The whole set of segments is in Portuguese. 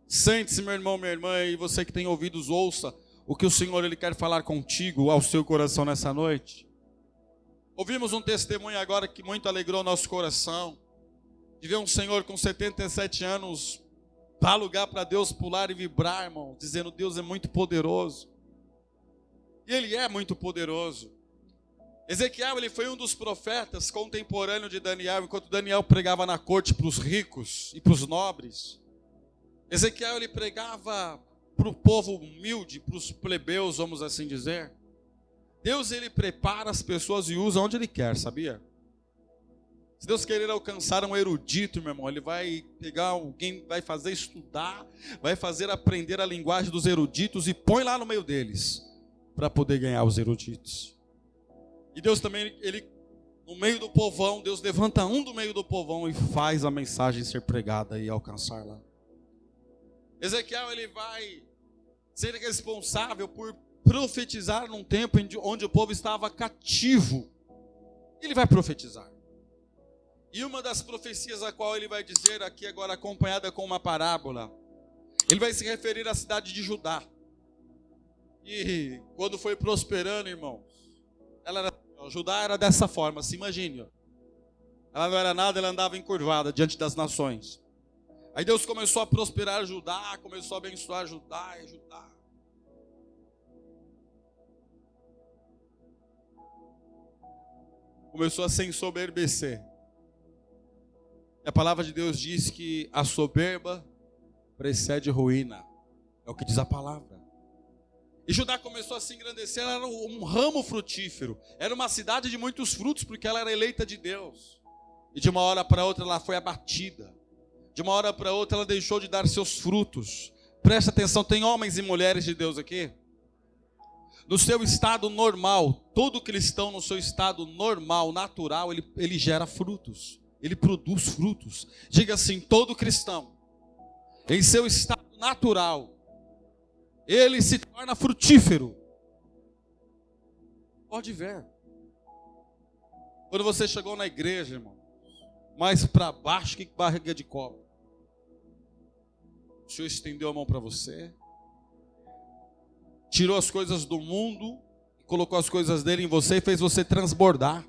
Sente-se, meu irmão, minha irmã, e você que tem ouvidos, ouça o que o Senhor ele quer falar contigo, ao seu coração nessa noite. Ouvimos um testemunho agora que muito alegrou nosso coração, de ver um senhor com 77 anos dar lugar para Deus pular e vibrar, irmão, dizendo: Deus é muito poderoso. E Ele é muito poderoso. Ezequiel, ele foi um dos profetas contemporâneos de Daniel, enquanto Daniel pregava na corte para os ricos e para os nobres. Ezequiel, ele pregava para o povo humilde, para os plebeus, vamos assim dizer. Deus, ele prepara as pessoas e usa onde Ele quer, sabia? Se Deus querer alcançar um erudito, meu irmão, Ele vai pegar alguém, vai fazer estudar, vai fazer aprender a linguagem dos eruditos e põe lá no meio deles, para poder ganhar os eruditos. E Deus também, Ele, no meio do povão, Deus levanta um do meio do povão e faz a mensagem ser pregada e alcançar lá. Ezequiel, ele vai ser responsável por profetizar num tempo onde o povo estava cativo. Ele vai profetizar. E uma das profecias a qual ele vai dizer aqui agora, acompanhada com uma parábola, ele vai se referir à cidade de Judá. E quando foi prosperando, irmãos, Judá era dessa forma, se imagine. Ela não era nada, ela andava encurvada diante das nações. Aí Deus começou a prosperar Judá, começou a abençoar Judá e Judá. Começou a se ensoberbecer. E a palavra de Deus diz que a soberba precede ruína. É o que diz a palavra. E Judá começou a se engrandecer, ela era um ramo frutífero. Era uma cidade de muitos frutos, porque ela era eleita de Deus. E de uma hora para outra ela foi abatida. De uma hora para outra ela deixou de dar seus frutos. Presta atenção, tem homens e mulheres de Deus aqui? No seu estado normal, todo cristão no seu estado normal, natural, ele gera frutos. Ele produz frutos. Diga assim: todo cristão, em seu estado natural, ele se torna frutífero. Pode ver. Quando você chegou na igreja, irmão, mais para baixo que barriga de cobra, o Senhor estendeu a mão para você, tirou as coisas do mundo, colocou as coisas dele em você e fez você transbordar.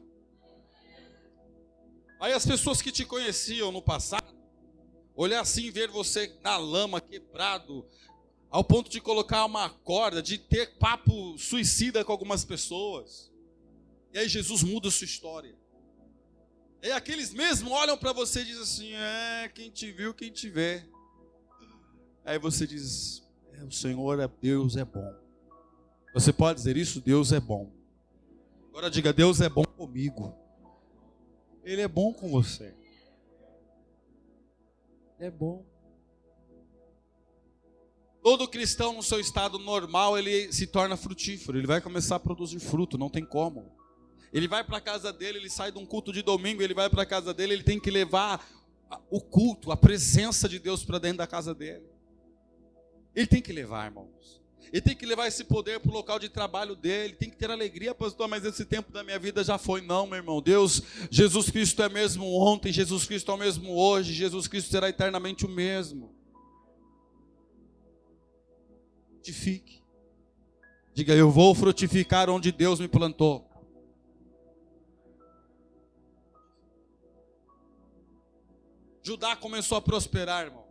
Aí as pessoas que te conheciam no passado, olhar assim e ver você na lama, quebrado, ao ponto de colocar uma corda, de ter papo suicida com algumas pessoas. E aí Jesus muda a sua história. E aqueles mesmos olham para você e dizem assim: quem te viu, quem te vê. Aí você diz: o Senhor é Deus, é bom. Você pode dizer isso? Deus é bom. Agora diga: Deus é bom comigo. Ele é bom com você. É bom. Todo cristão no seu estado normal, ele se torna frutífero. Ele vai começar a produzir fruto, não tem como. Ele vai para a casa dele, ele sai de um culto de domingo, ele vai para a casa dele, ele tem que levar o culto, a presença de Deus para dentro da casa dele. Ele tem que levar, irmãos. Ele tem que levar esse poder para o local de trabalho dele. Tem que ter alegria, pastor, mas esse tempo da minha vida já foi. Não, meu irmão. Deus, Jesus Cristo é mesmo ontem, Jesus Cristo é o mesmo hoje, Jesus Cristo será eternamente o mesmo. Frutifique. Diga: eu vou frutificar onde Deus me plantou. Judá começou a prosperar, irmão.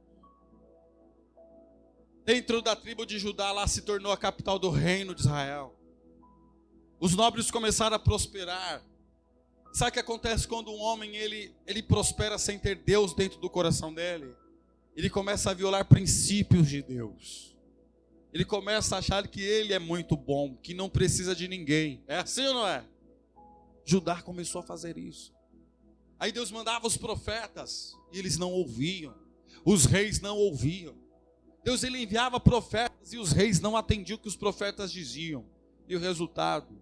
Dentro da tribo de Judá, lá se tornou a capital do reino de Israel. Os nobres começaram a prosperar. Sabe o que acontece quando um homem ele prospera sem ter Deus dentro do coração dele? Ele começa a violar princípios de Deus. Ele começa a achar que ele é muito bom, que não precisa de ninguém. É assim ou não é? Judá começou a fazer isso. Aí Deus mandava os profetas e eles não ouviam. Os reis não ouviam. Deus, ele enviava profetas e os reis não atendiam o que os profetas diziam. E o resultado,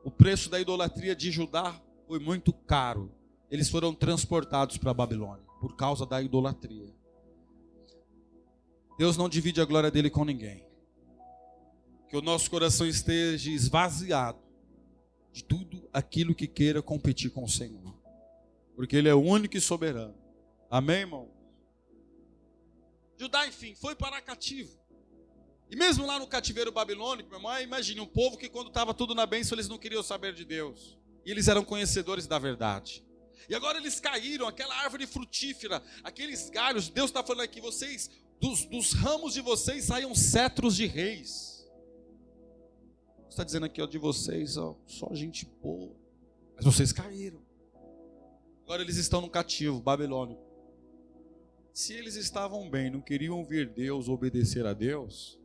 o preço da idolatria de Judá foi muito caro. Eles foram transportados para a Babilônia por causa da idolatria. Deus não divide a glória dele com ninguém. Que o nosso coração esteja esvaziado de tudo aquilo que queira competir com o Senhor. Porque Ele é o único e soberano. Amém, irmão? Judá, enfim, foi para cativo. E mesmo lá no cativeiro babilônico, meu irmão, imagine um povo que quando estava tudo na bênção, eles não queriam saber de Deus. E eles eram conhecedores da verdade. E agora eles caíram, aquela árvore frutífera, aqueles galhos, Deus está falando aqui, vocês, dos ramos de vocês saiam cetros de reis. Está dizendo aqui, ó, de vocês, ó, só gente boa. Mas vocês caíram. Agora eles estão no cativo babilônico. Se eles estavam bem, não queriam ouvir Deus, obedecer a Deus,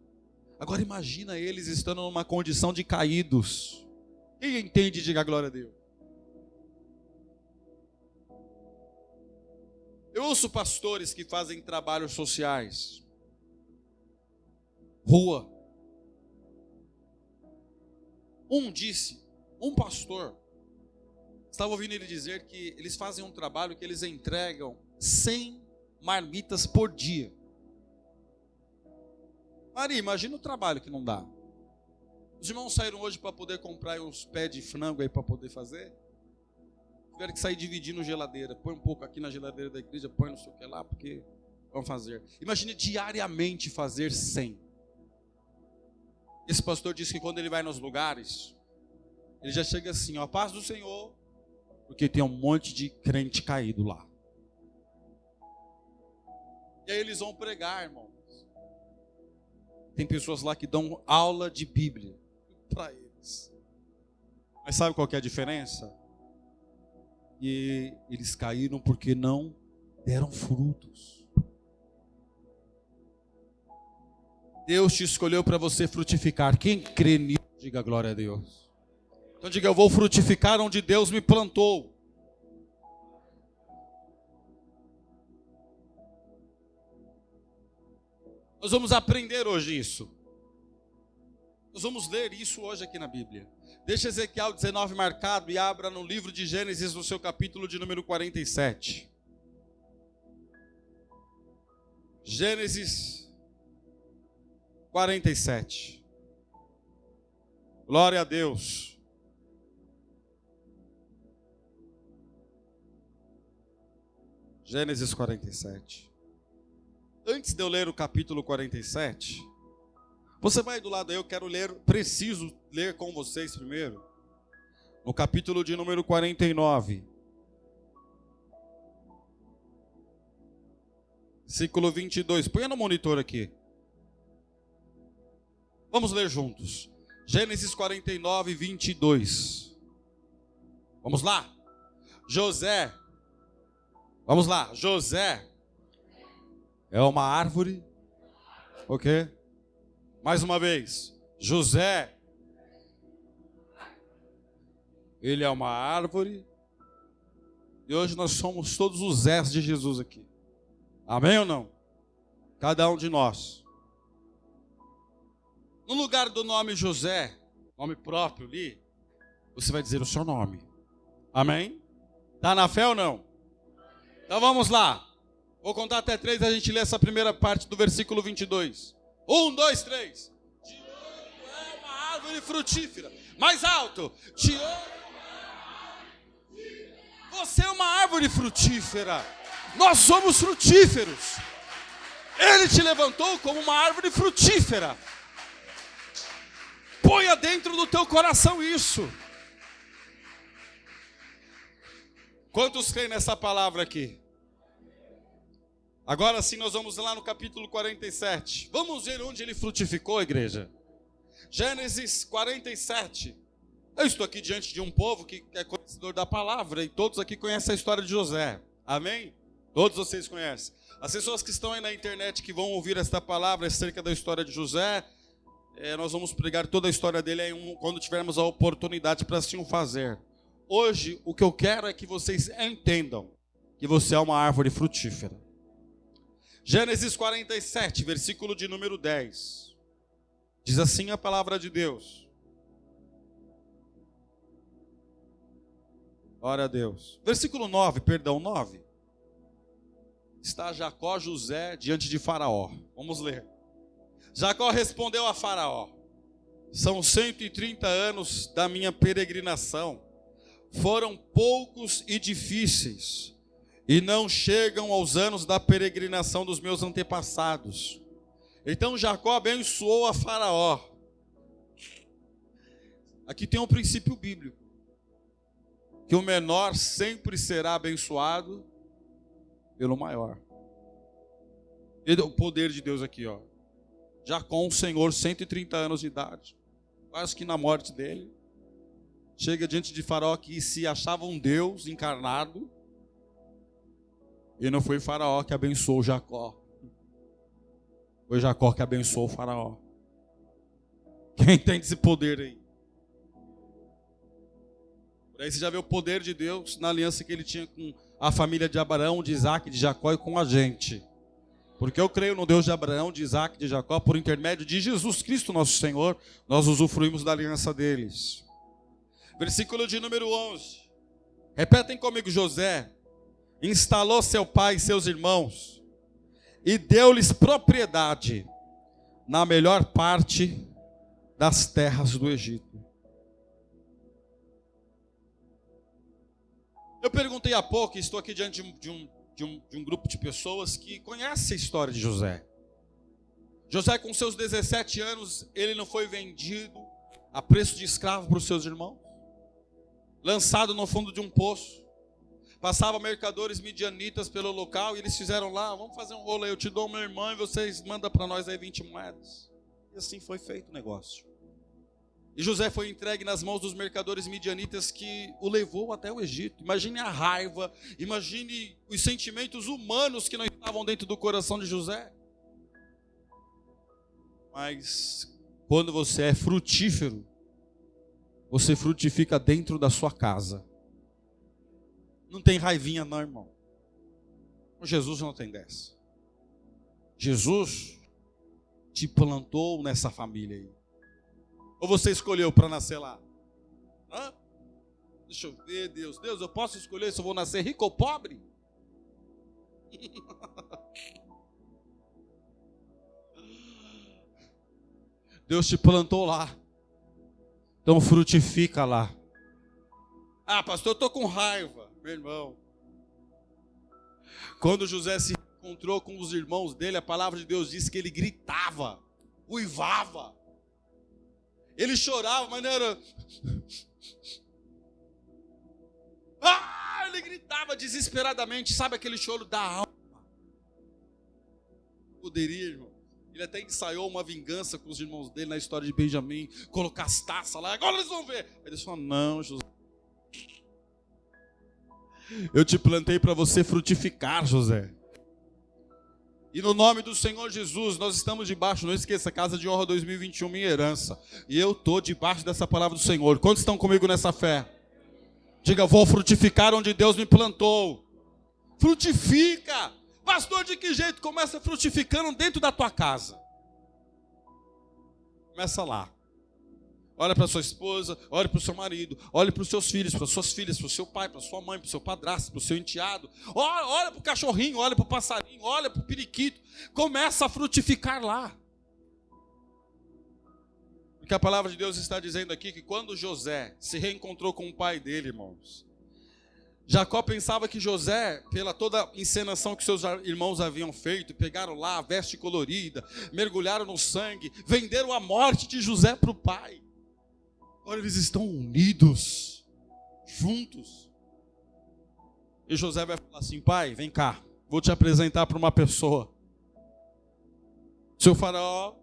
agora imagina eles estando numa condição de caídos. Quem entende, diga glória a Deus. Eu ouço pastores que fazem trabalhos sociais, rua. Um pastor, estava ouvindo ele dizer que eles fazem um trabalho que eles entregam 100 marmitas por dia. Maria, imagina o trabalho que não dá. Os irmãos saíram hoje para poder comprar uns pés de frango aí para poder fazer. Tiveram que sair dividindo geladeira. Põe um pouco aqui na geladeira da igreja, põe não sei o que lá, porque vão fazer. Imagine diariamente fazer 100. Esse pastor disse que quando ele vai nos lugares, ele já chega assim, ó, a paz do Senhor, porque tem um monte de crente caído lá. E aí eles vão pregar, irmãos. Tem pessoas lá que dão aula de Bíblia para eles. Mas sabe qual que é a diferença? E eles caíram porque não deram frutos. Deus te escolheu para você frutificar. Quem crê nisso, diga glória a Deus. Então diga, eu vou frutificar onde Deus me plantou. Nós vamos aprender hoje isso. Nós vamos ler isso hoje aqui na Bíblia. Deixa Ezequiel 19 marcado e abra no livro de Gênesis, no seu capítulo de número 47. Gênesis 47. Glória a Deus. Gênesis 47. Antes de eu ler o capítulo 47, você vai do lado aí, eu quero ler, preciso ler com vocês primeiro, no capítulo de número 49, versículo 22, põe no monitor aqui, vamos ler juntos, Gênesis 49, 22, vamos lá, José, vamos lá, José é uma árvore, ok? Mais uma vez, José, ele é uma árvore, e hoje nós somos todos os Zés de Jesus aqui, amém ou não? Cada um de nós. No lugar do nome José, nome próprio ali, você vai dizer o seu nome, amém? Está na fé ou não? Então vamos lá, vou contar até 3, a gente lê essa primeira parte do versículo 22. 1, 2, 3. Tiô é uma árvore frutífera. Mais alto. Tiô é uma árvore. Você é uma árvore frutífera. Nós somos frutíferos. Ele te levantou como uma árvore frutífera. Ponha dentro do teu coração isso. Quantos creem nessa palavra aqui? Agora sim nós vamos lá no capítulo 47. Vamos ver onde ele frutificou, igreja. Gênesis 47. Eu estou aqui diante de um povo que é conhecedor da palavra e todos aqui conhecem a história de José. Amém? Todos vocês conhecem. As pessoas que estão aí na internet que vão ouvir esta palavra acerca da história de José, nós vamos pregar toda a história dele aí quando tivermos a oportunidade para assim o fazer. Hoje o que eu quero é que vocês entendam que você é uma árvore frutífera. Gênesis 47, versículo de número 10. Diz assim a palavra de Deus. Glória a Deus. Versículo 9. Está Jacó, José, diante de Faraó. Vamos ler. Jacó respondeu a Faraó: são 130 anos da minha peregrinação. Foram poucos e difíceis. e não chegam aos anos da peregrinação dos meus antepassados. Então Jacó abençoou a Faraó. Aqui tem um princípio bíblico, que o menor sempre será abençoado pelo maior. E o poder de Deus aqui, ó. Jacó, um senhor, 130 anos de idade, quase que na morte dele, chega diante de Faraó que se achava um Deus encarnado, e não foi Faraó que abençoou Jacó, foi Jacó que abençoou o Faraó. Quem tem esse poder aí? Por aí você já vê o poder de Deus na aliança que ele tinha com a família de Abraão, de Isaac, de Jacó e com a gente. Porque eu creio no Deus de Abraão, de Isaac, de Jacó, por intermédio de Jesus Cristo nosso Senhor, nós usufruímos da aliança deles. Versículo de número 11. Repetem comigo: José instalou seu pai e seus irmãos e deu-lhes propriedade na melhor parte das terras do Egito. Eu perguntei há pouco, e estou aqui diante de um grupo de pessoas que conhece a história de José. José, com seus 17 anos, ele não foi vendido a preço de escravo para os seus irmãos? Lançado no fundo de um poço. Passavam mercadores midianitas pelo local e eles fizeram lá: vamos fazer um rolo aí, eu te dou meu irmão e vocês mandam para nós aí 20 moedas. E assim foi feito o negócio. E José foi entregue nas mãos dos mercadores midianitas que o levou até o Egito. Imagine a raiva, imagine os sentimentos humanos que não estavam dentro do coração de José. Mas quando você é frutífero, você frutifica dentro da sua casa. Não tem raivinha não, irmão. Com Jesus não tem dessa. Jesus te plantou nessa família aí. Ou você escolheu para nascer lá? Hã? Deixa eu ver, Deus. Deus, eu posso escolher se eu vou nascer rico ou pobre? Deus te plantou lá. Então frutifica lá. Ah, pastor, eu estou com raiva. Meu irmão. Quando José se encontrou com os irmãos dele, a palavra de Deus diz que ele gritava, uivava. Ele chorava, mas não era... ele gritava desesperadamente. Sabe aquele choro da alma? Poderia, irmão. Ele até ensaiou uma vingança com os irmãos dele na história de Benjamim. Colocar as taças lá. Agora eles vão ver. Aí eles falaram: não, José. Eu te plantei para você frutificar, José. E no nome do Senhor Jesus, nós estamos debaixo, não esqueça, Casa de Honra 2021, minha herança. E eu estou debaixo dessa palavra do Senhor. Quantos estão comigo nessa fé? Diga: vou frutificar onde Deus me plantou. Frutifica. Pastor, de que jeito? Começa frutificando dentro da tua casa. Começa lá. Olha para sua esposa, olha para o seu marido, olha para os seus filhos, para as suas filhas, para o seu pai, para a sua mãe, para o seu padrasto, para o seu enteado. Olha para o cachorrinho, olha para o passarinho, olha para o periquito. Começa a frutificar lá. Porque a palavra de Deus está dizendo aqui que quando José se reencontrou com o pai dele, irmãos, Jacó pensava que José, pela toda a encenação que seus irmãos haviam feito, pegaram lá a veste colorida, mergulharam no sangue, venderam a morte de José para o pai. Agora eles estão unidos, juntos. E José vai falar assim: pai, vem cá, vou te apresentar para uma pessoa. Seu faraó,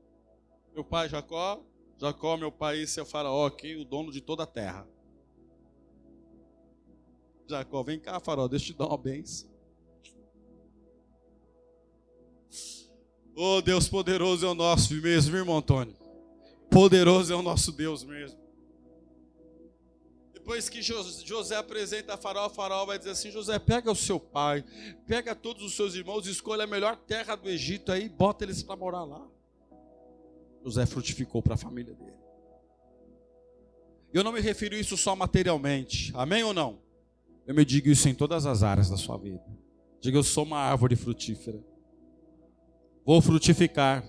meu pai Jacó, Jacó, meu pai, esse é o faraó aqui, o dono de toda a terra. Jacó, vem cá, faraó, deixa eu te dar uma bênção. Oh, Deus poderoso é o nosso mesmo, irmão Antônio. Poderoso é o nosso Deus mesmo. Depois que José apresenta a Faraó, o Faraó vai dizer assim: José, pega o seu pai, pega todos os seus irmãos, escolha a melhor terra do Egito aí e bota eles para morar lá. José frutificou para a família dele. Eu não me refiro a isso só materialmente, amém ou não? Eu me digo isso em todas as áreas da sua vida. Diga: eu sou uma árvore frutífera. Vou frutificar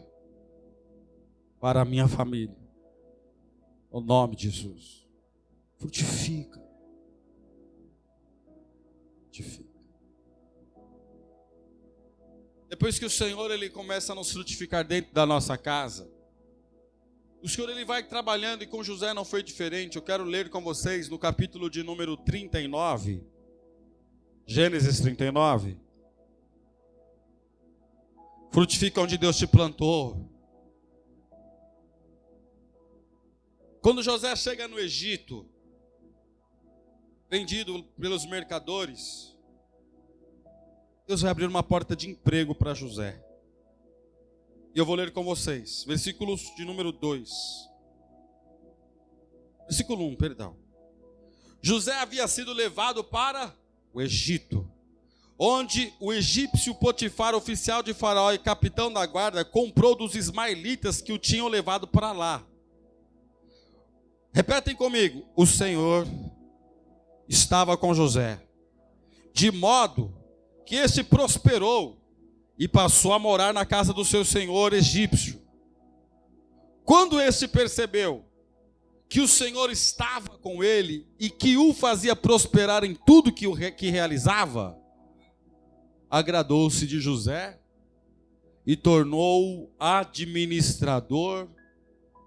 para a minha família. No nome de Jesus. Frutifica. Frutifica. Depois que o Senhor ele começa a nos frutificar dentro da nossa casa, o Senhor ele vai trabalhando, e com José não foi diferente. Eu quero ler com vocês no capítulo de número 39, Gênesis 39. Frutifica onde Deus te plantou. Quando José chega no Egito, vendido pelos mercadores, Deus vai abrir uma porta de emprego para José. E eu vou ler com vocês, versículos de número 2. Versículo 1, perdão. José havia sido levado para o Egito, onde o egípcio Potifar, oficial de Faraó e capitão da guarda, comprou dos ismaelitas que o tinham levado para lá. Repetem comigo: o Senhor estava com José, de modo que este prosperou e passou a morar na casa do seu senhor egípcio. Quando este percebeu que o Senhor estava com ele e que o fazia prosperar em tudo que realizava, agradou-se de José e tornou-o administrador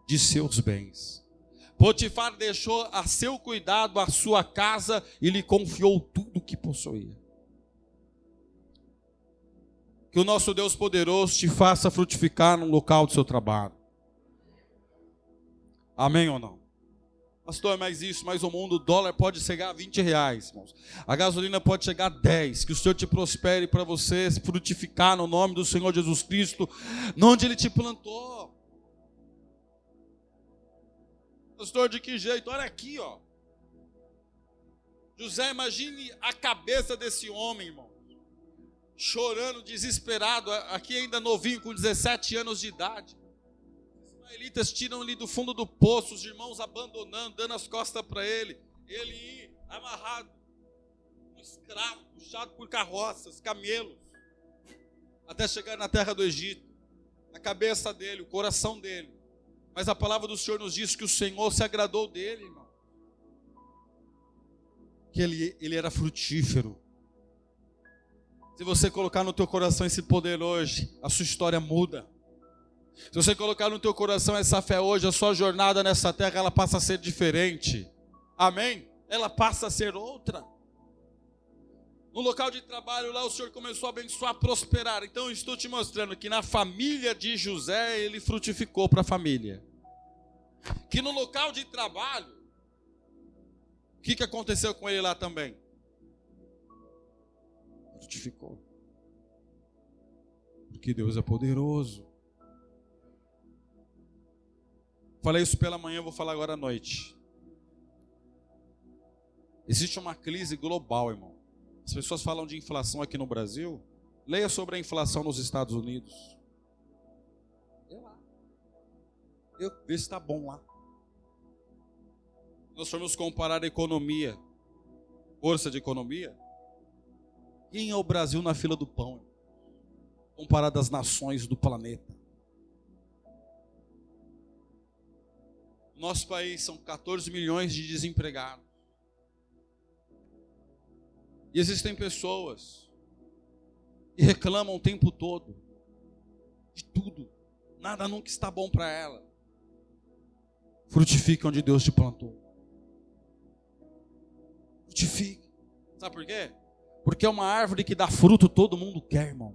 de seus bens. Potifar deixou a seu cuidado a sua casa e lhe confiou tudo o que possuía. Que o nosso Deus poderoso te faça frutificar no local do seu trabalho. Amém ou não? Pastor, mas isso, mas o mundo, o dólar pode chegar a 20 reais, irmãos. A gasolina pode chegar a 10. Que o Senhor te prospere para você frutificar no nome do Senhor Jesus Cristo, onde Ele te plantou. Pastor, de que jeito? Olha aqui, ó. José, imagine a cabeça desse homem, irmão. Chorando, desesperado, aqui ainda novinho, com 17 anos de idade. Os ismaelitas tiram-lhe do fundo do poço, os irmãos abandonando, dando as costas para ele. Ele amarrado, um escravo, puxado por carroças, camelos, até chegar na terra do Egito. A cabeça dele, o coração dele. Mas a palavra do Senhor nos diz que o Senhor se agradou dele, irmão. Que ele era frutífero. Se você colocar no teu coração esse poder hoje, a sua história muda. Se você colocar no teu coração essa fé hoje, a sua jornada nessa terra, ela passa a ser diferente. Amém? Ela passa a ser outra. No local de trabalho lá, o Senhor começou a abençoar, a prosperar. Então eu estou te mostrando que na família de José, ele frutificou para a família. Que no local de trabalho, o que aconteceu com ele lá também? Frutificou. Porque Deus é poderoso. Falei isso pela manhã, vou falar agora à noite. Existe uma crise global, irmão. As pessoas falam de inflação aqui no Brasil. Leia sobre a inflação nos Estados Unidos. Vê se está bom lá. Nós formos comparar a economia, força de economia. Quem é o Brasil na fila do pão? Comparado às nações do planeta. Nosso país são 14 milhões de desempregados. E existem pessoas que reclamam o tempo todo de tudo. Nada nunca está bom para ela. Frutifique onde Deus te plantou. Frutifique. Sabe por quê? Porque é uma árvore que dá fruto, todo mundo quer, irmão.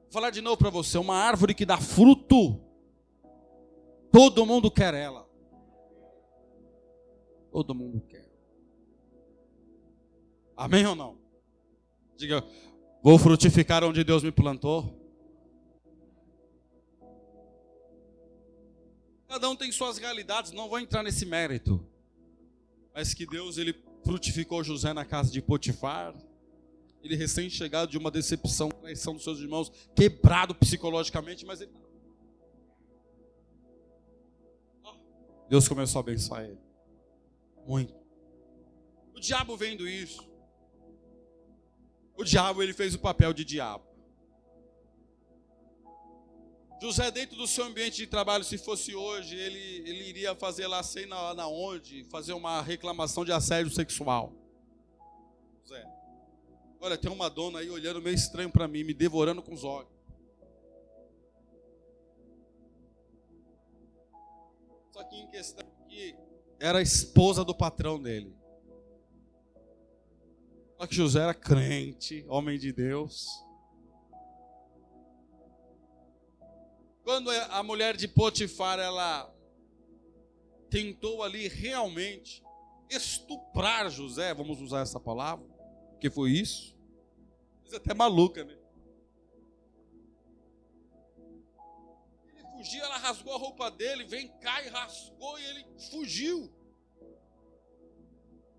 Vou falar de novo para você. Uma árvore que dá fruto, todo mundo quer ela. Todo mundo quer. Amém ou não? Diga, vou frutificar onde Deus me plantou. Cada um tem suas realidades, não vou entrar nesse mérito. Mas que Deus, ele frutificou José na casa de Potifar. Ele recém-chegado de uma decepção, traição dos seus irmãos, quebrado psicologicamente, mas ele... Deus começou a abençoar ele. Muito. O diabo vendo isso. O diabo, ele fez o papel de diabo. José, dentro do seu ambiente de trabalho, se fosse hoje, ele iria fazer lá, sei na onde, fazer uma reclamação de assédio sexual. José. Olha, tem uma dona aí olhando meio estranho para mim, me devorando com os olhos. Só que em questão que era a esposa do patrão dele. Só que José era crente, homem de Deus. Quando a mulher de Potifar, ela tentou ali realmente estuprar José, vamos usar essa palavra, porque foi isso. Coisa até maluca, né? Ele fugiu, ela rasgou a roupa dele, vem cá e rasgou e ele fugiu.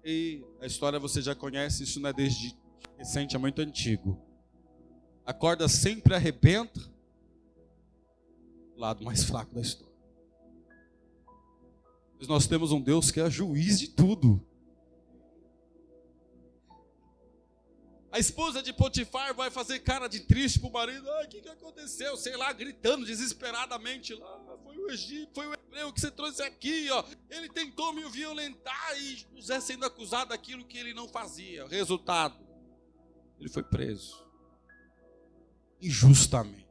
E a história você já conhece, isso não é desde recente, é muito antigo. A corda sempre arrebenta o lado mais fraco da história. Mas nós temos um Deus que é juiz de tudo. A esposa de Potifar vai fazer cara de triste para o marido. O que aconteceu? Sei lá, gritando desesperadamente lá. Foi o Egito, foi o hebreu que você trouxe aqui, ó. Ele tentou me violentar e José sendo acusado daquilo que ele não fazia. Resultado, ele foi preso. Injustamente.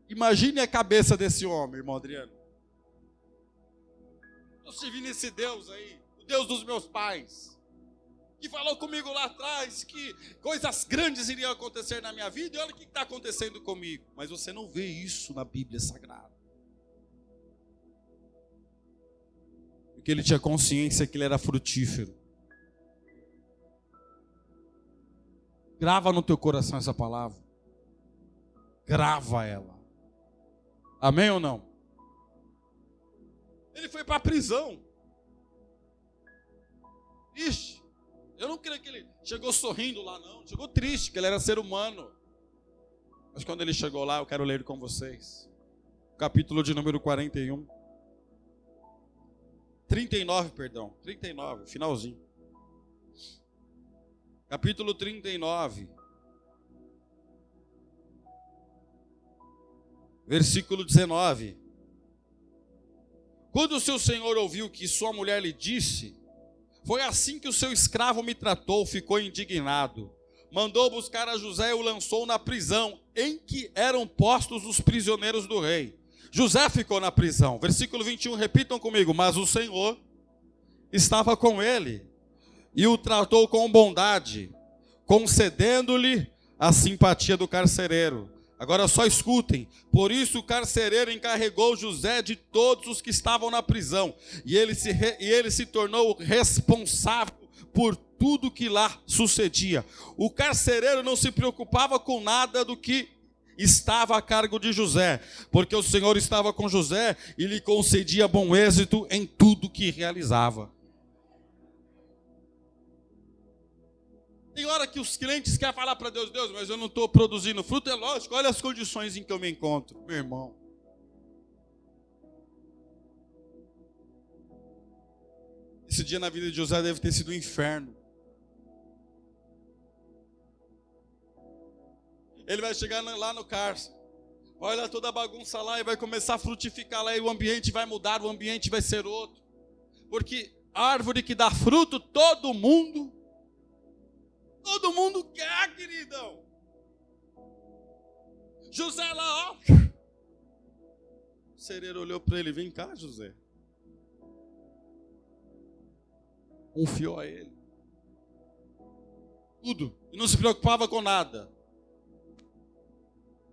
Imagine a cabeça desse homem, irmão Adriano. Eu servi nesse Deus aí, o Deus dos meus pais, que falou comigo lá atrás que coisas grandes iriam acontecer na minha vida, e olha o que está acontecendo comigo. Mas você não vê isso na Bíblia Sagrada. Porque ele tinha consciência que ele era frutífero. Grava no teu coração essa palavra. Grava ela. Amém ou não? Ele foi para a prisão. Triste. Eu não creio que ele chegou sorrindo lá, não. Chegou triste, que ele era ser humano. Mas quando ele chegou lá, eu quero ler com vocês. Capítulo de número 41. 39, perdão. 39, finalzinho. Capítulo 39. Versículo 19. Quando o seu senhor ouviu que sua mulher lhe disse, foi assim que o seu escravo me tratou, ficou indignado. Mandou buscar a José e o lançou na prisão, em que eram postos os prisioneiros do rei. José ficou na prisão. Versículo 21, repitam comigo. Mas o Senhor estava com ele e o tratou com bondade, concedendo-lhe a simpatia do carcereiro. Agora só escutem. Por isso o carcereiro encarregou José de todos os que estavam na prisão. E ele se tornou responsável por tudo que lá sucedia. O carcereiro não se preocupava com nada do que estava a cargo de José, porque o Senhor estava com José e lhe concedia bom êxito em tudo que realizava. Tem hora que os crentes querem falar para Deus, Deus, mas eu não estou produzindo fruto. É lógico, olha as condições em que eu me encontro, meu irmão. Esse dia na vida de José deve ter sido um inferno. Ele vai chegar lá no cárcere, vai olhar toda a bagunça lá e vai começar a frutificar lá, e o ambiente vai mudar, o ambiente vai ser outro. Porque árvore que dá fruto, todo mundo quer, queridão. José lá, ó. O cereiro olhou para ele, vem cá, José. Confiou a ele. Tudo. E não se preocupava com nada.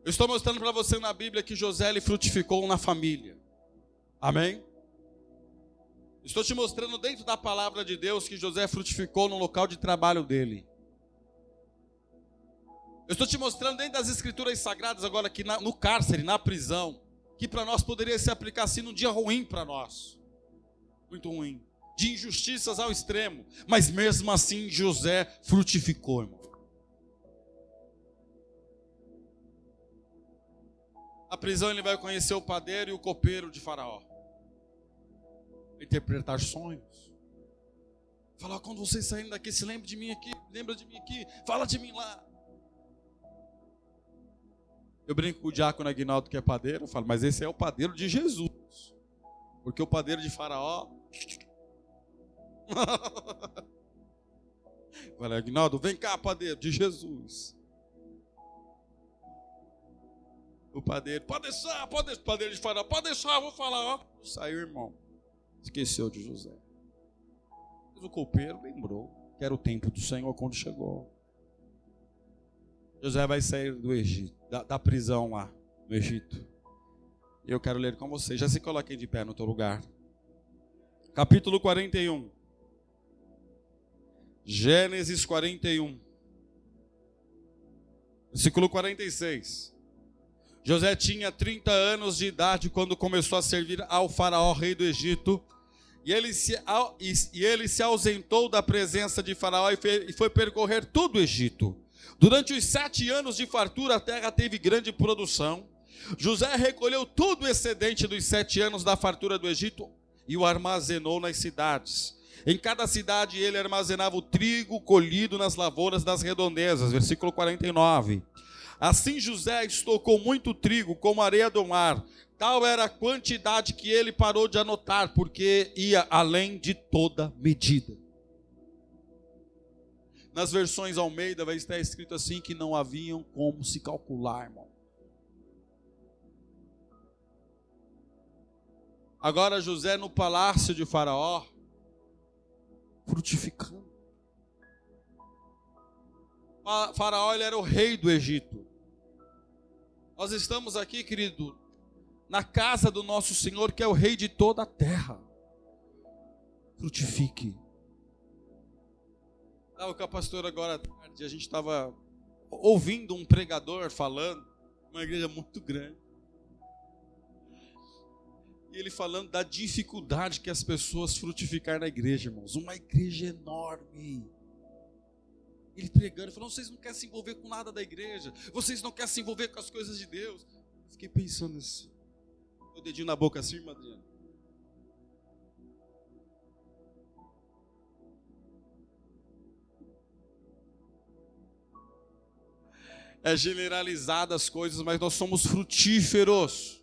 Eu estou mostrando para você na Bíblia que José ele frutificou na família. Amém? Estou te mostrando dentro da palavra de Deus que José frutificou no local de trabalho dele. Eu estou te mostrando dentro das escrituras sagradas agora aqui no cárcere, na prisão, que para nós poderia se aplicar assim num dia ruim para nós. Muito ruim. De injustiças ao extremo. Mas mesmo assim José frutificou, irmão. Na prisão ele vai conhecer o padeiro e o copeiro de Faraó. Interpretar sonhos. Falar, quando vocês saírem daqui, se lembre de mim aqui, lembra de mim aqui, fala de mim lá. Eu brinco com o diácono Aguinaldo que é padeiro, eu falo, mas esse é o padeiro de Jesus. Porque o padeiro de Faraó Falei, Aguinaldo, vem cá, padeiro, de Jesus. O padeiro, pode deixar, o padeiro de Faraó, pode deixar, eu vou falar, ó. Saiu, irmão. Esqueceu de José. Mas o copeiro lembrou que era o tempo do Senhor quando chegou. José vai sair do Egito, da prisão lá no Egito. E eu quero ler com vocês. Já se coloquei de pé no teu lugar. Capítulo 41. Gênesis 41. Versículo 46. José tinha 30 anos de idade quando começou a servir ao faraó, rei do Egito. E ele se ausentou da presença de Faraó e foi percorrer todo o Egito. Durante os 7 anos de fartura, a terra teve grande produção. José recolheu todo o excedente dos 7 anos da fartura do Egito e o armazenou nas cidades. Em cada cidade ele armazenava o trigo colhido nas lavouras das redondezas. Versículo 49. Assim José estocou muito trigo como areia do mar. Tal era a quantidade que ele parou de anotar, porque ia além de toda medida. Nas versões Almeida vai estar escrito assim, que não haviam como se calcular, irmão. Agora José no palácio de Faraó, frutificando. Faraó, ele era o rei do Egito. Nós estamos aqui, querido, na casa do nosso Senhor, que é o rei de toda a terra. Frutifique. O que a pastora agora à tarde, a gente estava ouvindo um pregador falando, uma igreja muito grande. E ele falando da dificuldade que as pessoas frutificar na igreja, irmãos. Uma igreja enorme. Ele pregando, falando, vocês não querem se envolver com nada da igreja. Vocês não querem se envolver com as coisas de Deus. Fiquei pensando assim. O dedinho na boca assim, irmã Adriana. É generalizada as coisas, mas nós somos frutíferos.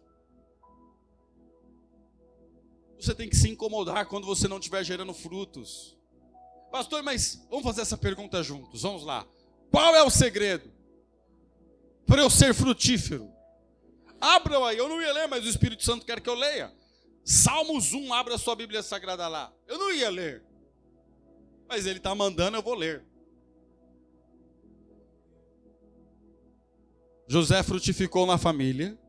Você tem que se incomodar quando você não estiver gerando frutos. Pastor, mas vamos fazer essa pergunta juntos, vamos lá. Qual é o segredo para eu ser frutífero? Abram aí, eu não ia ler, mas o Espírito Santo quer que eu leia. Salmos 1, abra a sua Bíblia Sagrada lá. Eu não ia ler, mas ele está mandando, eu vou ler. José frutificou na família.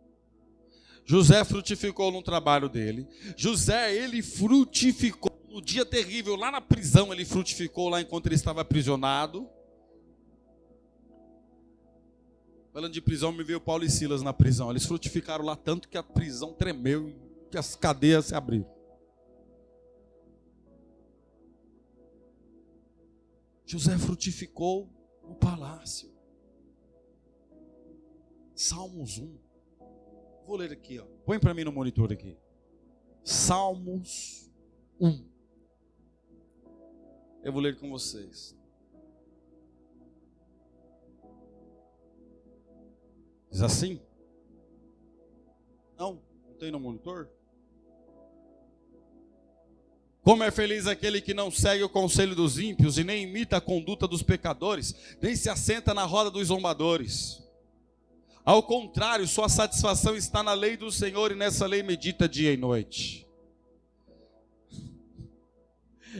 José frutificou no trabalho dele. José, ele frutificou no dia terrível, lá na prisão, ele frutificou lá enquanto ele estava aprisionado. Falando de prisão, me veio Paulo e Silas na prisão. Eles frutificaram lá tanto que a prisão tremeu e que as cadeias se abriram. José frutificou no palácio. Salmos 1. Vou ler aqui, ó. Põe para mim no monitor aqui. Salmos 1. Eu vou ler com vocês. Diz assim? Não tem no monitor? Como é feliz aquele que não segue o conselho dos ímpios e nem imita a conduta dos pecadores, nem se assenta na roda dos zombadores. Ao contrário, sua satisfação está na lei do Senhor e nessa lei medita dia e noite.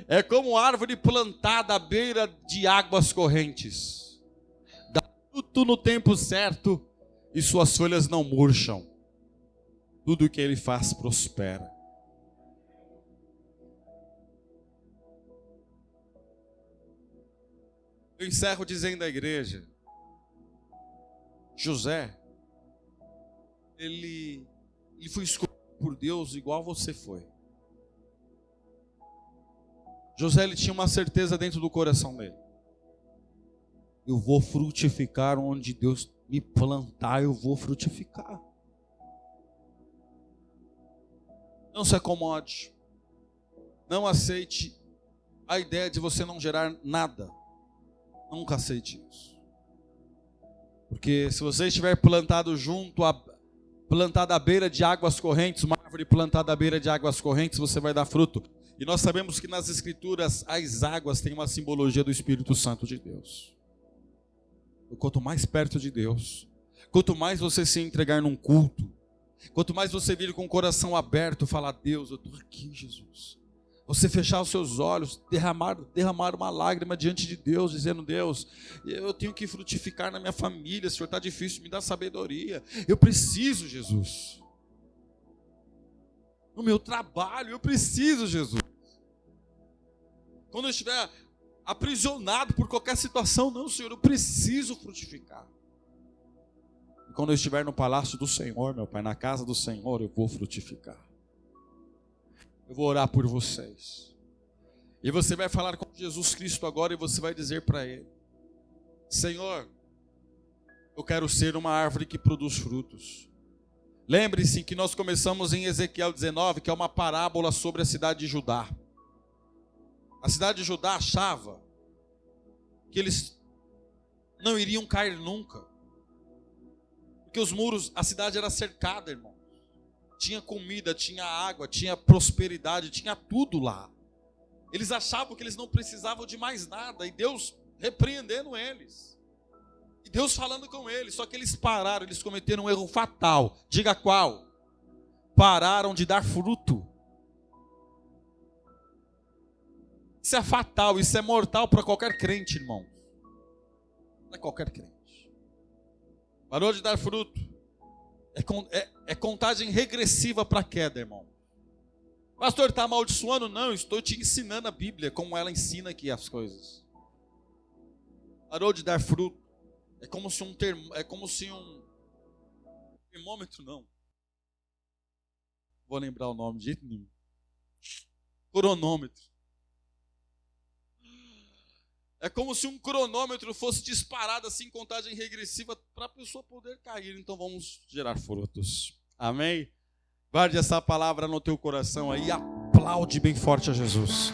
É como árvore plantada à beira de águas correntes. Dá fruto no tempo certo e suas folhas não murcham. Tudo o que ele faz prospera. Eu encerro dizendo à igreja, José, ele foi escolhido por Deus igual você foi. José, ele tinha uma certeza dentro do coração dele. Eu vou frutificar onde Deus me plantar, eu vou frutificar. Não se acomode. Não aceite a ideia de você não gerar nada. Nunca aceite isso. Porque se você estiver plantado plantado à beira de águas correntes, uma árvore plantada à beira de águas correntes, você vai dar fruto. E nós sabemos que nas Escrituras as águas têm uma simbologia do Espírito Santo de Deus. Quanto mais perto de Deus, quanto mais você se entregar num culto, quanto mais você vir com o coração aberto, falar: Deus, eu estou aqui, Jesus. Você fechar os seus olhos, derramar uma lágrima diante de Deus, dizendo: Deus, eu tenho que frutificar na minha família, Senhor, está difícil, me dá sabedoria. Eu preciso, Jesus. No meu trabalho, eu preciso, Jesus. Quando eu estiver aprisionado por qualquer situação, não, Senhor, eu preciso frutificar. E quando eu estiver no palácio do Senhor, meu Pai, na casa do Senhor, eu vou frutificar. Eu vou orar por vocês. E você vai falar com Jesus Cristo agora e você vai dizer para Ele: Senhor, eu quero ser uma árvore que produz frutos. Lembre-se que nós começamos em Ezequiel 19, que é uma parábola sobre a cidade de Judá. A cidade de Judá achava que eles não iriam cair nunca. Porque os muros, a cidade era cercada, irmão. Tinha comida, tinha água, tinha prosperidade, tinha tudo lá. Eles achavam que eles não precisavam de mais nada. E Deus repreendendo eles. E Deus falando com eles. Só que eles pararam, eles cometeram um erro fatal. Diga qual? Pararam de dar fruto. Isso é fatal, isso é mortal para qualquer crente, irmão. Não é qualquer crente. Parou de dar fruto. É contagem regressiva para a queda, irmão. Pastor, está amaldiçoando? Não, estou te ensinando a Bíblia, como ela ensina aqui as coisas. Parou de dar fruto. É como se um termômetro, não. Vou lembrar o nome de jeito nenhum. Cronômetro. É como se um cronômetro fosse disparado assim, contagem regressiva, para a pessoa poder cair. Então vamos gerar frutos. Amém? Guarde essa palavra no teu coração aí. Aplaude bem forte a Jesus.